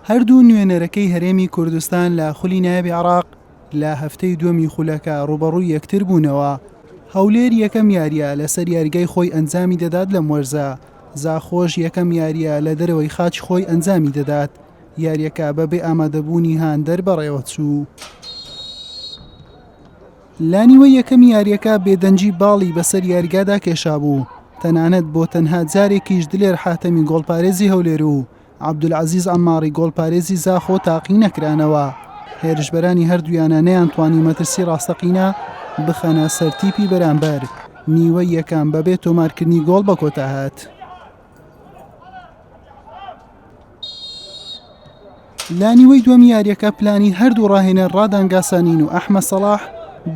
هەردوو نوێنەرەکەی هەرێمی کوردستان لە خولی نایەبی عێراق لە هەفتەی دووەمی خولەکە ڕوبەڕووی یەکتر بوونەوە. هەولێر یەکەم یاریە لەسەر یاریگای خۆی ئەنجامی دەدات لە مۆرزە. زاخۆش یەکەم یاریە لە دەرەوەی خاچ خۆی ئەنجامی دەدات. یاریەکە بەبێ ئامادەبوونی هاندەر بەڕێوە چوو. لانیوە یەکەم یاریەکە بێدەنجی باڵی بەسەر یاریگادا کێشا بوو. تەنانەت بۆ تەنها جارێکیش دلێر حاتەمی گۆڵپارێزی هەولێر و عەبدولعەزیز عەماری گۆڵپارێزی زاخۆ تاقی نەکرانەوە. هێرشبەرانی هەردوویانە نەیانتوانی مەترسی ڕاستەقینە بخەنە سەرتیپی بەرامبەر. نیوەی یەکەم بەبێ تۆمارکردنی گۆڵ بە کۆتا هات. لانیوەی دووەمی یاریەکە پلانی هەردوو ڕاهێنەر ڕادانگاسانین و ئەحمەد سەڵاح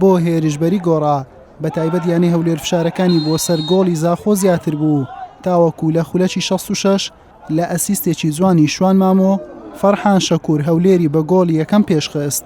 بۆ هێرشبەری گۆڕا. بە تایبەت یانەی هەولێر فشارەکانی بۆ سەر گۆڵی زاخۆ زیاتر بوو. تاوەکو لە خولەکی 66 لە ئەسیستێکی جوانی شوان مامۆ فەرحان شەکوور هەولێری بە گۆڵی یەکەم پێشخست.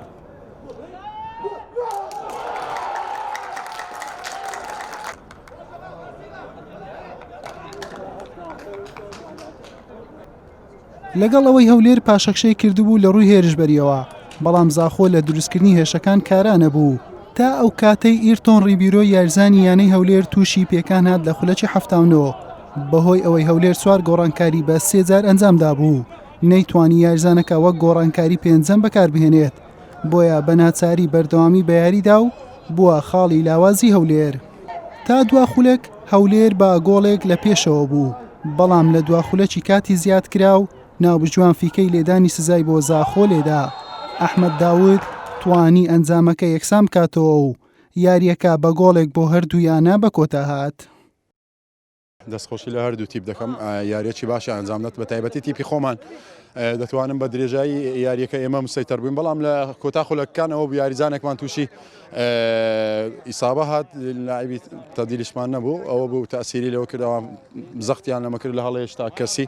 لەگەڵ ئەوەی هەولێر پاشەکشەی کردبوو لە ڕووی هێرشبەریەوە، بەڵام زاخۆ لە دروستکردنی هێشەکان کارانە بوو. تا ئەو کاتەی ئیرتۆن ڕیبیرۆ یارزانی یانەی هەولێر تووشی پێکان هات لە خولەکی 79 بەهۆی ئەوەی هەولێر 4 گۆڕانکاری بە 3 جار ئەنجامدا بوو. نەیتوانی یارزانەکە وەک گۆڕانکاری پێنجەم بەکاربهێنێت، بۆیە بە ناچاری بەردەوامی بە یاریدا و بووە خاڵی لاوازی هەولێر. تا دوا خولەک هەولێر بە گۆڵێک لە پێشەوە بوو، بەڵام لە دوا خولەکی کاتی زیاد کرا و ناوبژوان فیکەی لێدانی سزای بۆ زاخۆ لێدا. ئەحمەد داود توانی ئەنجامەکە یەکسان بکاتەوە و یاریەکە بە گۆڵێک بۆ هەردوویانە بە کۆتا هات. دەستخۆشی لە هەردوو تیپ دەکەم. یاریەکی باشە ئەنجامدات، بە تایبەتی تیپی خۆمان دەتوانم بە درێژایی یاریەکە ئێمە مسەیتەر بووین، بەڵام لە کۆتا خولەکەکانەوە بوو یاریزانێکمان تووشی ئیسابە هات، لاعبی تەدیلیشمان نەبوو. ئەوە بوو تەسیری لەوە کردەوە زەختیان لەمە کرد لە هەڵەیە هێشتا کەسی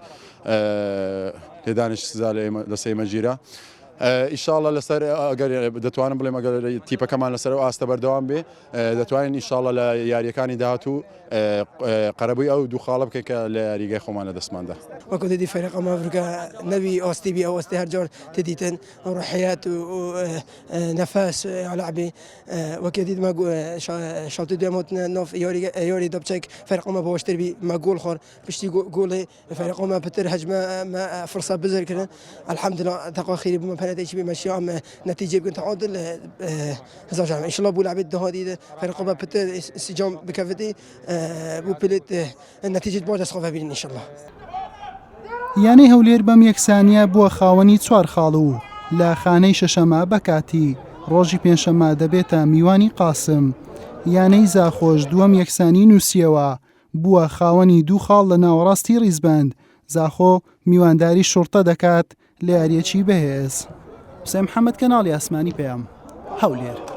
لێدانش سزا لە سەیمە ژیرە. ئیشاڵە لەسەر ئەگەر دەتوانم بڵێم ئەگەر تیپەکەمان لەسەر ئاستە بەردەوام بێ دەتوانین ئیشاڵە لە یاریەکانی داهاتوو قەرەبووی ئەو دوو خاڵە بکەین کە لە یاریگای خۆمان لە دەستماندا. وەکو دیدی فەرقە مافریکا نەوی ئۆستیبی ئەو ئەستی هەر جۆر تدیتن ڕحیات و نەفەس لعبی وەکو دید ما شاڵتی دوێمەوت نۆف یۆری دەبچێک فەرقەمە بۆشتر بی ما گۆڵ خۆر پشتی گۆڵێ فەرقەمە پتر هەجمە فرصة بزرگکردن. الحمدلله تەقوا خیری بوومە پەنەتێکی بمەشی ئەم نەتیجە بکەن تعادل هزار إن شاء الله بو لعبت دهادي فرقة بتر استجام بكفتي بو بلت النتيجة بعد أسقف بين إن شاء الله. یانەی هەولێر بەم یەکسانیە بووە خاوەنی 4 خاڵ و لە خانەی شەشەمە بەکاتی. ڕۆژی پێنجشەمە دەبێتە میوانی قاسم. یانەی زاخۆش دووەم یەکسانی نووسیەوە بووە خاوەنی 2 خاڵ لە ناوەڕاستی ڕیزبەند. زاخۆ میوانداری شورتە دەکات لە یاریەکی بەهێز. حسێن محەممەد کەناڵی ئاسمانی پێم هەولێر.